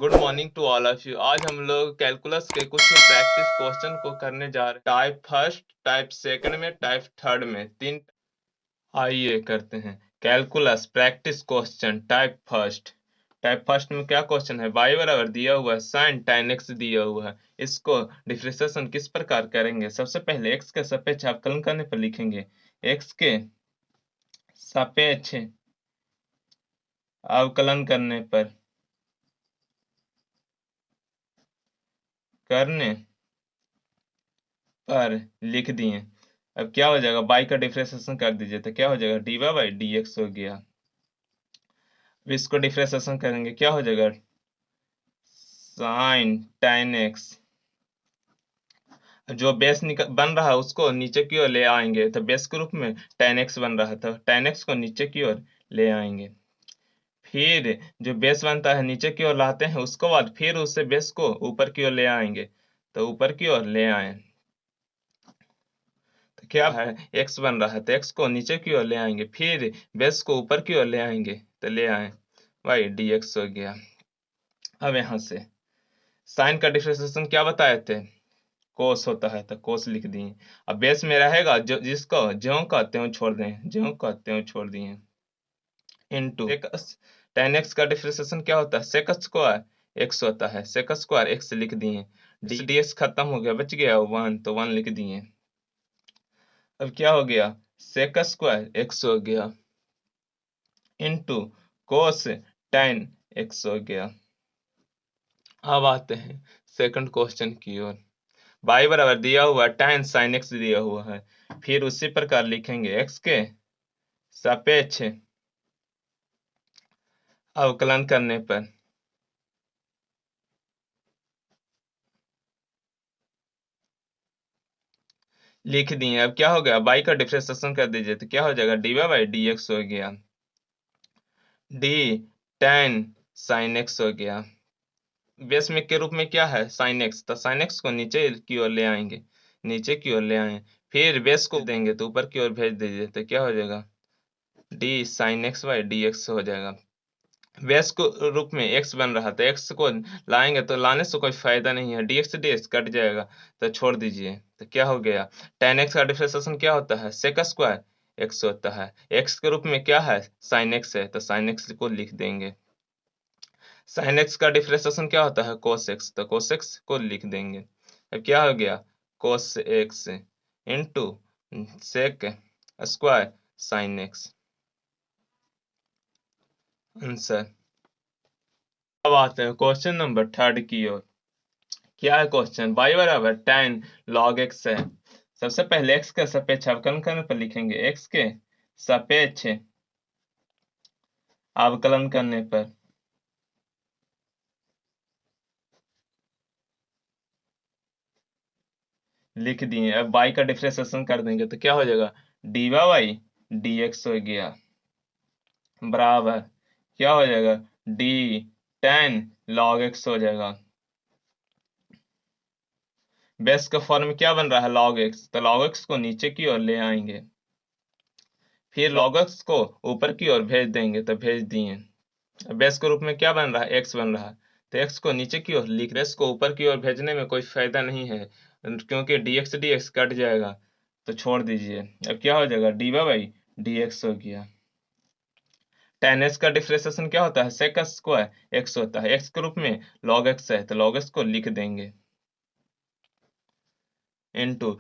Good morning to all of you. आज हम लोग कैलकुलस के कुछ प्रैक्टिस क्वेश्चन को करने जा रहे हैं। टाइप फर्स्ट, टाइप सेकंड में, टाइप थर्ड में, तीन। आइए करते हैं। Calculus practice question type first. Type first में क्या क्वेश्चन है? y बराबर दिया हुआ है sin tan x दिया हुआ है। इसको डिफरेंशिएशन किस प्रकार करेंगे? सबसे पहले x के सापेक्ष अवकलन करने पर लिखेंगे। x के सापेक्ष अवकलन करने पर लिख दिए। अब क्या हो जाएगा? बाई का डिफरेंशिएशन कर दीजिए तो क्या हो जाएगा? D y by d x हो गया। अब इसको डिफरेंशिएशन करेंगे, क्या हो जाएगा? Sine tan x. जो बेस बन रहा है उसको नीचे की ओर ले आएंगे तो बेस के रूप में tan एक्स बन रहा था, tan एक्स को नीचे की ओर ले आएंगे। फिर जो बेस बनता है नीचे की ओर लाते हैं, उसके बाद फिर उससे बेस को ऊपर की ओर ले आएंगे तो ऊपर की ओर ले आए तो क्या है? x बन रहा है तो x को नीचे की ओर ले आएंगे, फिर बेस को ऊपर की ओर ले आएंगे तो ले आए y dx हो गया। अब यहाँ से साइन का डिफरेंशिएशन क्या बताए थे? कोस होता है तो कोस लिख दिए। अब बेस में रहेगा जो जिसको ज्यों का त्यों छोड़ दें, ज्यों का त्यों छोड़ दिए। इनटू tan x का डिफरेंशिएशन क्या होता है? सेक स्क्वायर x होता है, सेक स्क्वायर x लिख दिए। dx खत्म हो गया, बच गया 1 तो 1 लिख दिए। अब क्या हो गया? सेक स्क्वायर x हो गया इंटू कोस tan x हो गया। अब आते हैं सेकंड क्वेश्चन की ओर। y बराबर दिया हुआ tan sin x दिया हुआ है, फिर उसी प्रकार लिखेंगे x के सापेक्ष अवकलन करने पर लिख दिए। अब क्या हो गया? y का डिफरेंशिएशन कर दीजिए तो क्या हो जाएगा? D y by d x हो गया, डी tan sin x हो गया। बेस में के रूप में क्या है? sin x, तो sin x को नीचे की ओर ले आएंगे, नीचे की ओर ले आए, फिर बेस को देंगे तो ऊपर की ओर भेज दीजिए तो क्या हो जाएगा? D sin x by d x हो जाएगा। बेस को रूप में x बन रहा था, x को लाएंगे तो लाने से कोई फायदा नहीं है, dx dx कट जाएगा तो छोड़ दीजिए तो क्या हो गया? tan x का डिफरेंशिएशन क्या होता है? सेक स्क्वायर x होता है। x के रूप में क्या है? sin x है तो sin x को लिख देंगे। sin x का डिफरेंशिएशन क्या होता है? cos x, तो cos x को लिख देंगे। अब क्या हो गया? cos x into sec square sin x। Answer. अब आते हैं क्वेश्चन नंबर थर्ड की ओर। क्या है क्वेश्चन? y बराबर tan log x है। सबसे पहले x का सापेक्ष अवकलन करने पर लिखेंगे, x के सापेक्ष अवकलन करने पर लिख दिए। अब y का डिफरेंशिएशन कर देंगे तो क्या हो जाएगा? डी वाई डी एक्स हो गया बराबर क्या हो जाएगा? डी tan log x हो जाएगा। बेस का फॉर्म क्या बन रहा है? log x, तो log x को नीचे की ओर ले आएंगे, फिर log x को ऊपर की ओर भेज देंगे तो भेज दिए। बेस के रूप में क्या बन रहा है? x बन रहा है तो x को नीचे की ओर लिख, बेस को ऊपर की ओर भेजने में कोई फायदा नहीं है क्योंकि dx dx कट जाएगा तो छोड़ दीजिए। अब क्या हो जाएगा? D y by d x हो गया। tan x का डिफरेंशिएशन क्या होता है? सेक स्क्वायर x होता है, x के रूप में log x है तो log x को लिख देंगे इनटू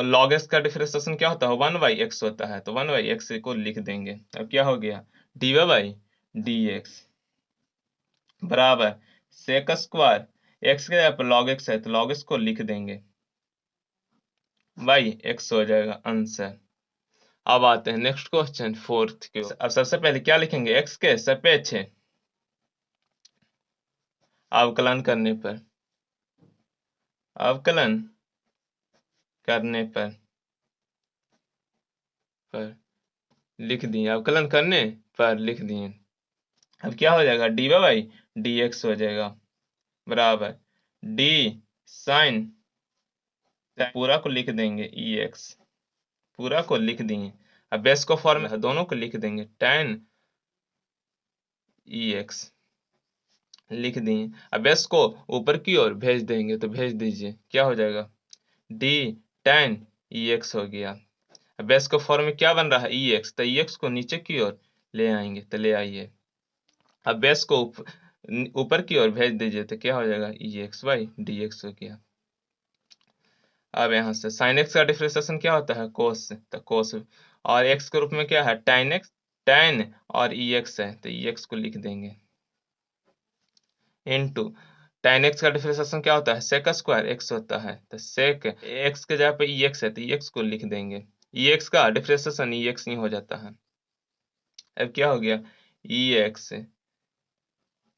log x का डिफरेंशिएशन क्या होता है? 1 बाई x होता है तो 1 बाई x को लिख देंगे। अब क्या हो गया? D y by d x बराबर सेक स्क्वायर x के जगह पर log x है तो log x को लिख देंगे, बाई x हो जाएगा आंसर। अब आते हैं नेक्स्ट क्वेश्चन फोर्थ के। अब सबसे पहले क्या लिखेंगे? x के सापेक्ष अवकलन करने पर, अवकलन करने पर लिख दिए, अवकलन करने पर लिख दिए। अब क्या हो जाएगा? D y by d x हो जाएगा बराबर डी साइन, पूरा को लिख देंगे ई एक्स, पूरा को लिख दिए। अब बेस को फॉर्म दोनों को लिख देंगे tan ई एक्स लिख दिए। अब s को ऊपर की ओर भेज देंगे तो भेज दीजिए, क्या हो जाएगा, d tan ex हो गया। अब s का फॉर्म में क्या बन रहा है, ex, तो ex को नीचे की ओर ले आएंगे, तो ले आइए। अब s को ऊपर की ओर भेज दीजिए तो क्या हो जाएगा, ex/dx हो गया। अब यहाँ से sin x का डिफरेंशिएशन क्या होता है, cos, तो cos, और x के रूप में क्या है, tan x, tan और ex है तो ex को लिख देंगे, इनटू tan x का डिफरेंशिएशन क्या होता है, sec स्क्वायर x होता है, तो sec x के जगह पे ex है तो ex को लिख देंगे। ex का डिफरेंशिएशन ex ही हो जाता है। अब क्या हो गया, ex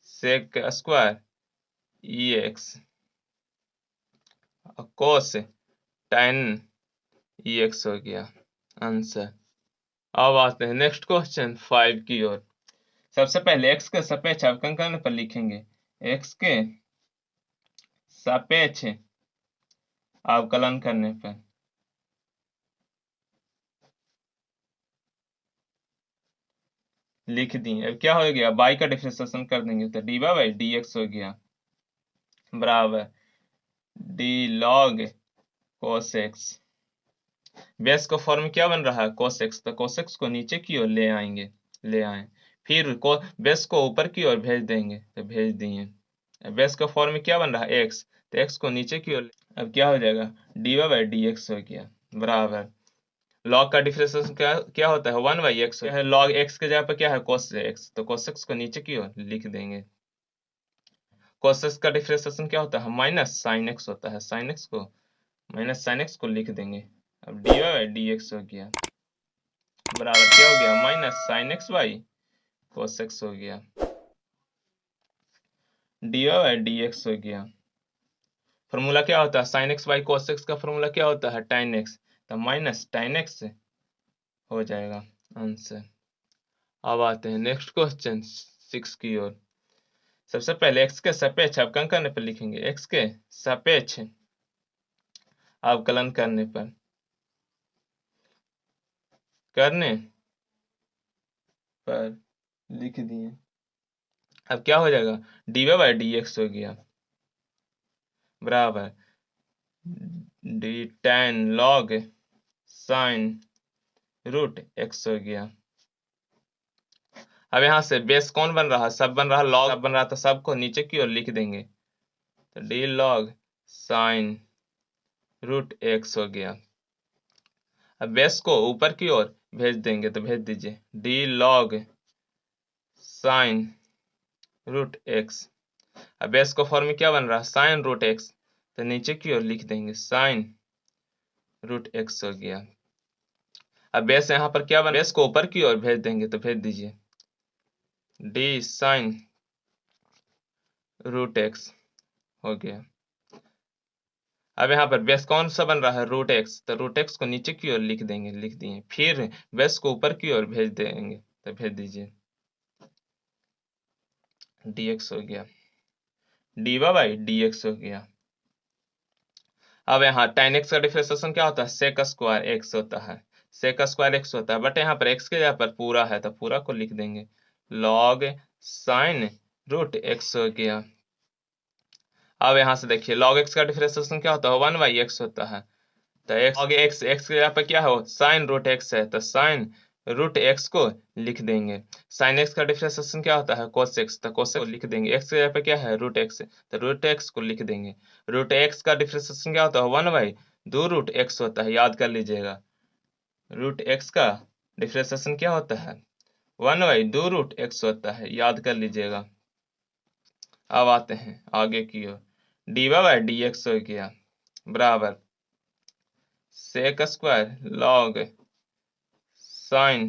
sec square ex cos tan ex हो गया आंसर। अब आते हैं नेक्स्ट क्वेश्चन 5 की ओर। सबसे पहले x के सापेक्ष अवकलन करने पर लिखेंगे, x के सापेक्ष अवकलन करने पर लिख दिए। अब क्या हो गया, y का डिफरेंशिएशन कर देंगे तो dy/dx हो गया बराबर d log cos x। Base का फॉर्म क्या बन रहा है, cos x, तो cos x को नीचे की ओर ले आएंगे, ले आए, फिर बेस को ऊपर की ओर भेज देंगे तो भेज दिए। बेस का फॉर्म क्या बन रहा है, x, तो x को नीचे की ओर, अब क्या हो जाएगा, dy/dx हो गया बराबर log का डिफरेंशिएशन क्या क्या होता है, 1/x है, log x के जगह पर क्या है, cos x, तो cos x को नीचे की ओर लिख देंगे। cos x का डिफरेंशिएशन क्या होता है, माइनस sin x होता है, sin x को माइनस sin x को लिख देंगे। अब dy/dx हो गया बराबर क्या हो गया, माइनस sin x/cos x हो गया, dy/dx हो गया। फॉर्मूला क्या होता है, sin x/cos x का फॉर्मूला क्या होता है, tan x, तो माइनस tan x हो जाएगा आंसर। अब आते हैं नेक्स्ट क्वेश्चन 6 की ओर। सबसे पहले x के सापेक्ष अवकलन करने पर लिखेंगे, x के सापेक्ष अवकलन करने पर लिख दिए। अब क्या हो जाएगा, dy/dx हो गया बराबर d tan log sin root x हो गया। अब यहाँ से बेस कौन बन रहा है, सब बन रहा है, log सब बन रहा, तो सब को नीचे की ओर लिख देंगे तो d log sin root x हो गया। अब बेस को ऊपर की ओर भेज देंगे तो भेज दीजिए, d log sin root x। अब बेस का फॉर्म क्या बन रहा है, sin रूट x, तो नीचे की ओर लिख देंगे sin रूट x हो गया। अब बेस यहाँ पर क्या बन, बेस को ऊपर की ओर भेज देंगे तो भेज दीजिए d sin रूट x हो गया। अब यहाँ पर बेस कौन सा बन रहा है, रूट x, तो रूट x को नीचे की ओर लिख देंगे, लिख दिए, फिर बेस को ऊपर की ओर भेज देंगे तो भेज दीजिए dx हो गया, dy/dx हो गया। अब यहाँ tan x का डिफरेंशिएशन क्या होता है, sec स्क्वायर x होता है, sec स्क्वायर x होता है, बट यहाँ पर x के जगह पर पूरा है तो पूरा को लिख देंगे log sin रूट x हो गया। अब यहाँ से देखिए log x का डिफरेंशिएशन क्या होता है, 1/x होता है, तो x log x के जगह पर क्या है, sin रूट x है, तो sin रूट x को लिख देंगे। sin x का डिफरेंशिएशन क्या होता है, cos x, तो cos x को लिख देंगे, x के जगह पे क्या है, रूट x, तो रूट x को लिख देंगे। रूट x का डिफरेंशिएशन क्या होता है, 1/2 √x होता है, याद कर लीजिएगा। रूट x का डिफरेंशिएशन क्या होता है, 1/2 √x होता है, याद कर लीजिएगा। अब आते हैं आगे की ओर, dy/dx हो गया बराबर sec square log sin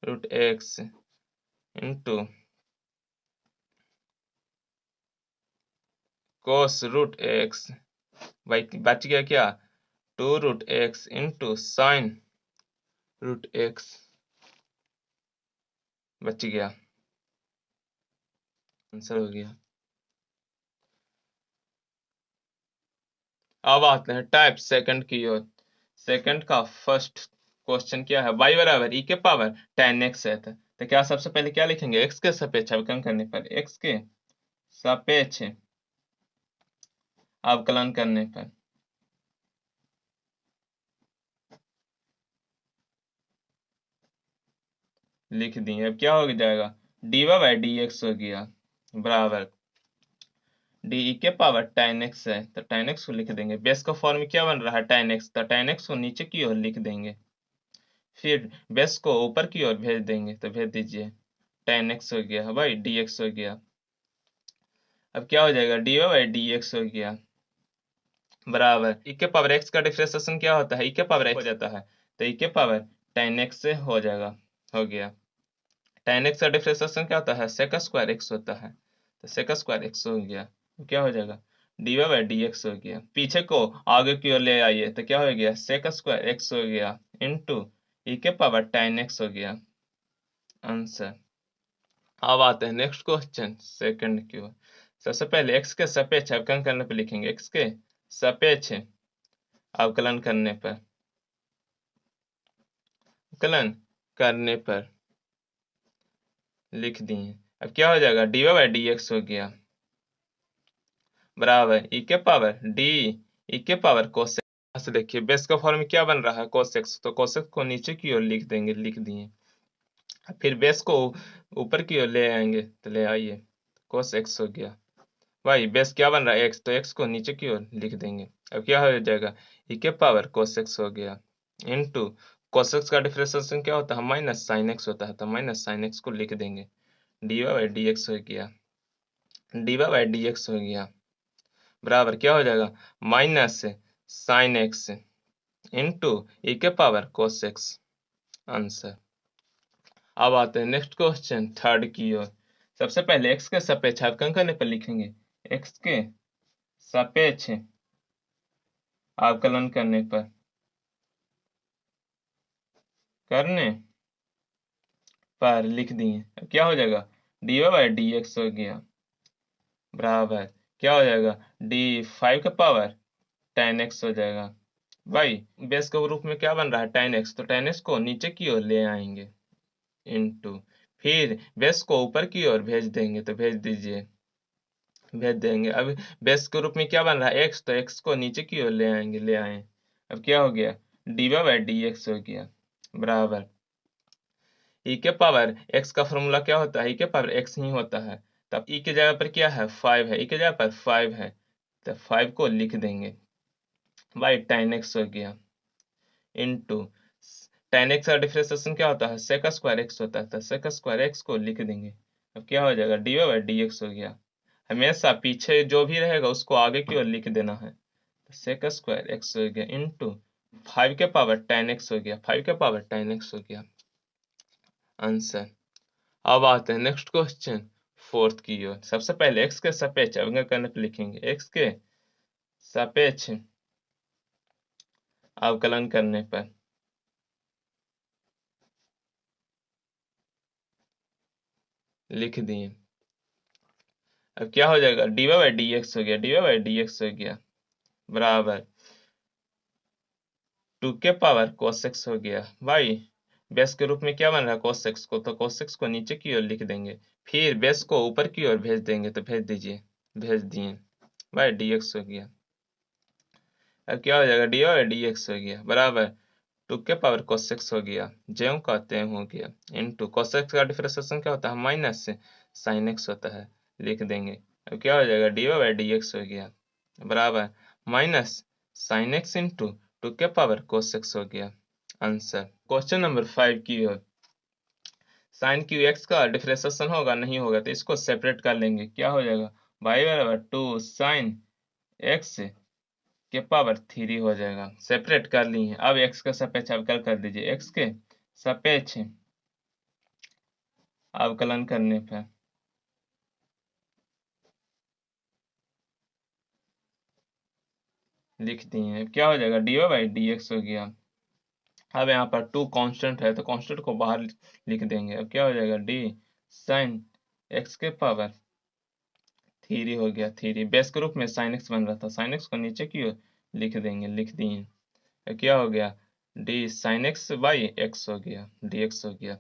root x into cos root x, बच गया क्या, 2 √x into sin root x बच गया, आंसर हो गया। अब आते हैं टाइप सेकंड की ओर। सेकंड का फर्स्ट क्वेश्चन क्या है, y बराबर e के पावर tan x है, तो क्या सबसे पहले क्या लिखेंगे, x के सापेक्ष अवकलन करने पर x के सापेक्ष अवकलन करने पर लिख दिए। अब क्या हो जाएगा, dy बाई डी एक्स हो गया बराबर डी के पावर tan x है तो tan x को लिख देंगे। बेस का फॉर्म क्या बन रहा है tan x, तो tan x को नीचे की ओर लिख देंगे, फिर बेस को ऊपर की ओर भेज देंगे तो भेज दीजिए tan x हो गया भाई dx हो गया। अब क्या हो जाएगा, dy बाई डी एक्स हो गया बराबर e के पावर x का डिफरेंशिएशन क्या होता है, e के पावर x हो जाता है, तो e के पावर tan x से हो जाएगा, हो गया। tan x का डिफरेंशिएशन क्या होता है, sec स्क्वायर x होता है, तो sec स्क्वायर x हो गया। तो क्या हो जाएगा, dy बाई डी एक्स हो गया। पीछे को आगे की ओर ले आइए तो क्या हो गया, sec स्क्वायर x हो गया इंटू e के पावर tan x हो गया आंसर। अब आते हैं नेक्स्ट क्वेश्चन सेकंड की ओर। सबसे पहले x के सापेक्ष अवकलन करने पर लिखेंगे, x के सापेक्ष अवकलन करने पर, अवकलन करने पर लिख दिए। अब क्या हो जाएगा, dy बाई डी एक्स हो गया बराबर e के पावर डी e के पावर कोसेक। से देखिए बेस का फॉर्म क्या बन रहा है कोसेक्स, तो कोसेक को नीचे की ओर लिख देंगे, लिख दिए। फिर बेस को ऊपर की ओर ले आएंगे तो ले आइए कोस एक्स हो गया भाई। बेस क्या बन रहा है x, तो x को नीचे की ओर लिख देंगे। अब क्या हो जाएगा, e के पावर cos x हो गया इंटू cos x का डिफरेंशिएशन क्या होता है, माइनस साइन x होता है, तो माइनस साइन x को लिख देंगे। dy बाई डी एक्स हो गया, dy बाई डी एक्स हो गया बराबर क्या हो जाएगा, minus sine x into e के पावर cos x आंसर। अब आते हैं नेक्स्ट क्वेश्चन थर्ड की ओर। सबसे पहले x के सापेक्ष अवकलन करने पर लिखेंगे, x के सापेक्ष अवकलन करने पर लिख दिए। अब क्या हो जाएगा, dy बाई डी एक्स हो गया बराबर क्या हो जाएगा, डी 5 का पावर tan x हो जाएगा भाई। बेस के रूप में क्या बन रहा है tan x, तो tan x को नीचे की ओर ले आएंगे इंटू फिर बेस को ऊपर की ओर भेज देंगे तो भेज दीजिए, भेज देंगे। अब बेस के रूप में क्या बन रहा है x, तो x को नीचे की ओर ले आएंगे, ले आए। अब क्या हो गया, dy बाई डी एक्स हो गया बराबर e के पावर x का फॉर्मूला क्या होता है, e के पावर x ही होता है। तब e की जगह पर क्या है 5 है, e की जगह पर 5 है तो 5 को लिख देंगे बाई tan x हो गया इंटू tan x का डिफरेंशिएशन क्या होता है, sec स्क्वायर x होता है, तो sec स्क्वायर x को लिख देंगे। अब क्या हो जाएगा, dy बाई डी एक्स हो गया। हमेशा पीछे जो भी रहेगा उसको आगे की ओर लिख देना है, तो sec स्क्वायर x हो गया इंटू 5 के पावर tan x हो गया, 5 के पावर tan x हो गया आंसर। अब आते हैं नेक्स्ट क्वेश्चन फोर्थ की ओर। सबसे पहले x के सापेक्ष अवकलन करने पर लिखेंगे, x के सापेक्ष अवकलन करने पर लिख दिए। अब क्या हो जाएगा, dy बाई डी एक्स हो गया, dy बाई डी एक्स हो गया बराबर 2 के पावर cos x हो गया भाई। बेस के रूप में क्या बन रहा है cos x को, तो cos x को नीचे की ओर लिख देंगे, फिर बेस को ऊपर की ओर भेज देंगे तो भेज दीजिए, भेज दिए भाई dx हो गया। अब क्या हो जाएगा, dy बाई डी एक्स हो गया बराबर 2 के पावर cos x हो गया, ज्यों कहते हैं हो गया इंटू cos x का डिफरेंशिएशन क्या होता है, माइनस sin x होता है, लिख देंगे। अब क्या हो जाएगा, dy बाई डी एक्स हो गया बराबर माइनस sin x इंटू 2 के पावर cos x हो गया आंसर। क्वेश्चन नंबर 5 की ओर। साइन क्यू एक्स का डिफरेंशिएशन होगा नहीं होगा तो इसको सेपरेट कर लेंगे, क्या हो जाएगा y बराबर 2 साइन x के पावर 3 हो जाएगा। सेपरेट कर लिए। अब x का सापेक्ष अवकलन कर दीजिए, x के सापेक्ष अवकलन करने पर लिख दिए। क्या हो जाएगा, dy बाई डी एक्स हो गया। अब यहाँ पर 2 कांस्टेंट है तो कांस्टेंट को बाहर लिख देंगे। अब क्या हो जाएगा, डी साइन x के पावर 3 हो गया 3। बेस के रूप में साइन x बन रहा था, साइन x को नीचे की ओर लिख देंगे, लिख दिए। अब क्या हो गया, डी साइन x बाई x हो गया, dx हो गया,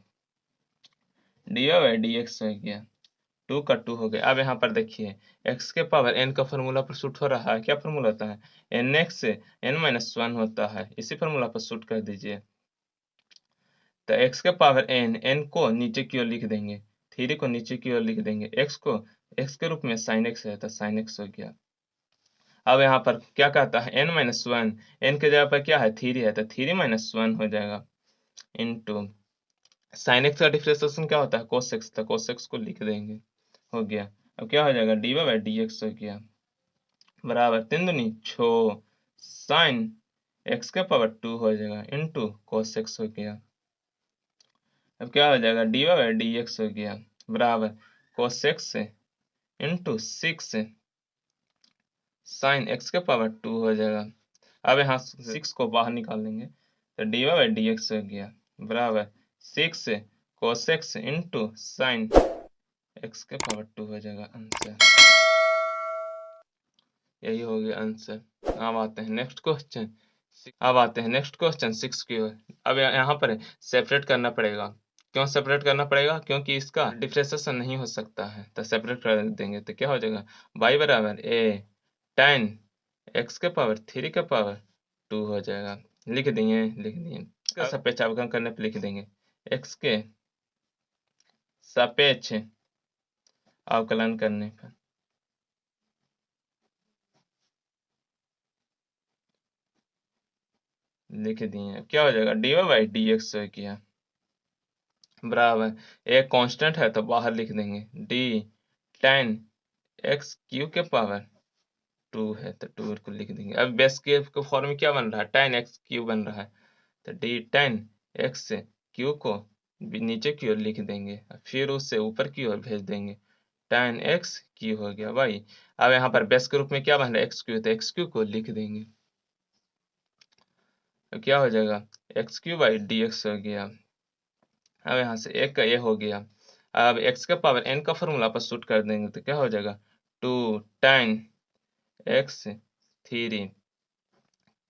dy बाई डी एक्स हो गया 2 का 2 हो गया। अब यहाँ पर देखिए x के पावर n का फॉर्मूला पर शूट हो रहा है। क्या फॉर्मूला होता है? nx से n-1 होता है। इसी फॉर्मूला पर शूट कर दीजिए। तो x के पावर n को नीचे की ओर लिख देंगे, 3 को नीचे की ओर लिख देंगे, x को x के रूप में sin x है तो sin x हो गया। अब यहाँ पर क्या कहता है? n-1, n के जगह पर क्या है? 3 है तो 3-1 हो जाएगा इंटू sin x का डिफरेंशिएशन क्या होता है? cos x, तो cos x को लिख देंगे, हो गया। अब क्या हो जाएगा? dy/dx हो गया बराबर 3 दूनी 6 sin x के पावर 2 हो जाएगा इंटू cos x हो गया। अब क्या हो जाएगा? dy/dx हो गया बराबर cos x into 6 sin x के पावर 2 हो जाएगा। अब यहाँ 6 को बाहर निकाल लेंगे तो dy/dx हो गया बराबर 6 cos x into sin x के पावर 2 हो जाएगा आंसर। यही हो गया आंसर। अब आते हैं नेक्स्ट क्वेश्चन। 6 की ओर। अब यहाँ पर सेपरेट करना पड़ेगा। क्यों सेपरेट करना पड़ेगा? क्योंकि इसका डिफरेंशिएशन नहीं हो सकता है, तो सेपरेट कर देंगे तो क्या हो जाएगा? y बराबर a tan x के पावर 3 के पावर 2 हो जाएगा। लिख दिए। इसका सापेक्ष अवकलन करने पर लिख देंगे, x के सापेक्ष अवकलन करने पर लिख दिए। क्या हो जाएगा? dy/dx हो गया बराबर एक कांस्टेंट है तो बाहर लिख देंगे, d tan x क्यूब के पावर 2 है तो 2 को लिख देंगे। अब बेस के फॉर्म में क्या बन रहा है? tan x क्यूब बन रहा है तो d tan x क्यूब को नीचे की ओर लिख देंगे, फिर उससे ऊपर की ओर भेज देंगे, tan x क्यूब हो गया भाई। अब यहाँ पर बेस के रूप में क्या बन रहा है? x क्यूब, तो x क्यूब को लिख देंगे तो क्या हो जाएगा? x क्यूब बाई dx हो गया। अब यहाँ से एक का ये हो गया। अब x के पावर n का फॉर्मूला पर शूट कर देंगे तो क्या हो जाएगा? 2 tan x 3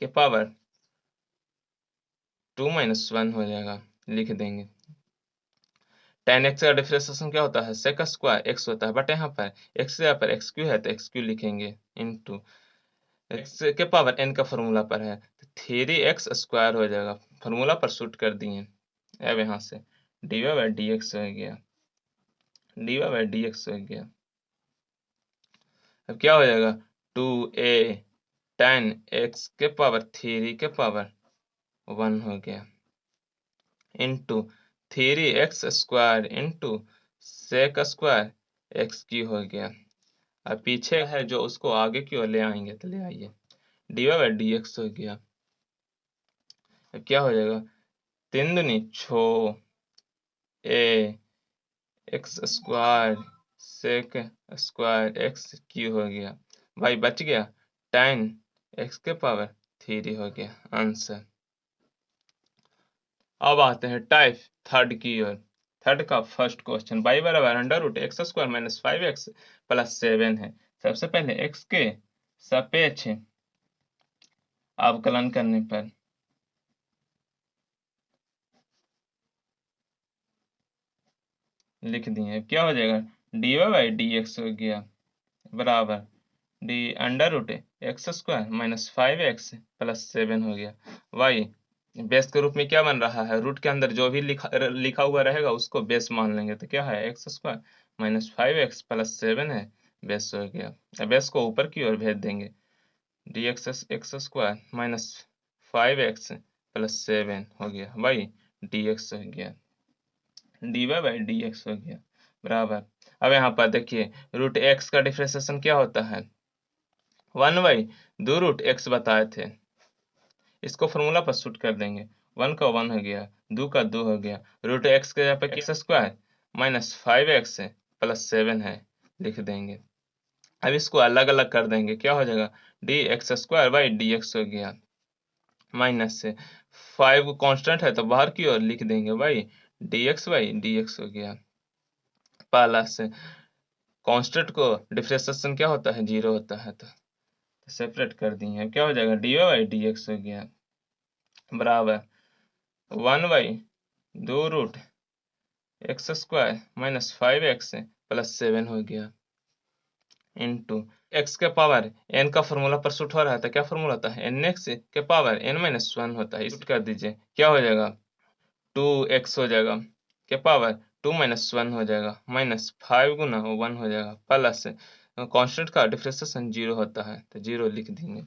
के पावर 2-1 हो जाएगा, लिख देंगे। tan x का डिफरेंशिएशन क्या होता है? sec स्क्वायर x होता है, बट यहाँ पर x के यहाँ पर x क्यू है तो x क्यू लिखेंगे इंटू x के पावर n का फॉर्मूला पर है तो 3x स्क्वायर हो जाएगा। फॉर्मूला पर शूट कर दिए। अब यहाँ से dy/dx हो गया, dy/dx हो गया। अब क्या हो जाएगा? 2a tan x के पावर 3 के पावर 1 हो गया into 3x square into sec square x की हो गया। अब पीछे है जो उसको आगे की ओर ले आएंगे तो ले आइए, dy/dx हो गया। अब क्या हो जाएगा? 3 दूनी 6 a x square sec square x की हो गया भाई, बच गया tan x के पावर 3 हो गया आंसर। अब आते हैं टाइप थर्ड की ओर। थर्ड का फर्स्ट क्वेश्चन, y बराबर √x² - 5x + 7 है। सबसे पहले x के सापेक्ष अवकलन करने पर लिख दिए। क्या हो जाएगा? dy/dx हो गया बराबर d√x² - 5x + 7 हो गया। y बेस के रूप में क्या बन रहा है? रूट के अंदर जो भी लिखा हुआ रहेगा उसको बेस मान लेंगे तो क्या है? x² - 5x + 7 है, बेस हो गया। बेस को ऊपर की ओर भेज देंगे, dx² - 5x + 7 हो गया भाई, dx हो गया, dy/dx हो गया बराबर। अब यहाँ पर देखिए √x का डिफरेंशिएशन क्या होता है? 1/2 √x बताए थे। इसको फॉर्मूला पर शूट कर देंगे, 1 का 1 हो गया, 2 का 2 हो गया, √x के जगह पे x² - 5x + 7 है, लिख देंगे। अब इसको अलग अलग कर देंगे, क्या हो जाएगा? dx² हो गया माइनस से 5 कांस्टेंट है तो बाहर की ओर लिख देंगे भाई, dx/dx हो गया प्लस कांस्टेंट को डिफरेंशिएशन क्या होता है? 0 होता है तो सेपरेट कर दिए। क्या हो जाएगा? dy/dx हो गया बराबर 1/2 √x² - 5x प्लस 7 हो गया इंटू एक्स के पावर एन का फॉर्मूला पर शूट हो रहा था, क्या फॉर्मूला होता है, एन एक्स के पावर एन माइनस 1 होता है, शूट कर दीजिए, क्या हो जाएगा 2x हो जाएगा के पावर 2 माइनस 1 हो जाएगा माइनस 5 गुना 1 हो जाएगा प्लस कांस्टेंट का डिफरेंशिएशन 0 होता है तो 0 लिख देंगे।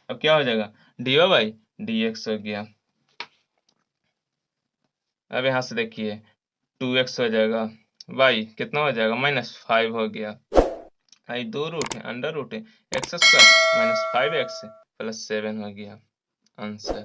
अब क्या हो जाएगा dy बाई dx हो गया। अब यहाँ से देखिए 2x हो जाएगा, y कितना हो जाएगा माइनस 5 हो गया, आई 2 रूट है अंडर रूट है x² माइनस 5x प्लस 7 हो गया आंसर।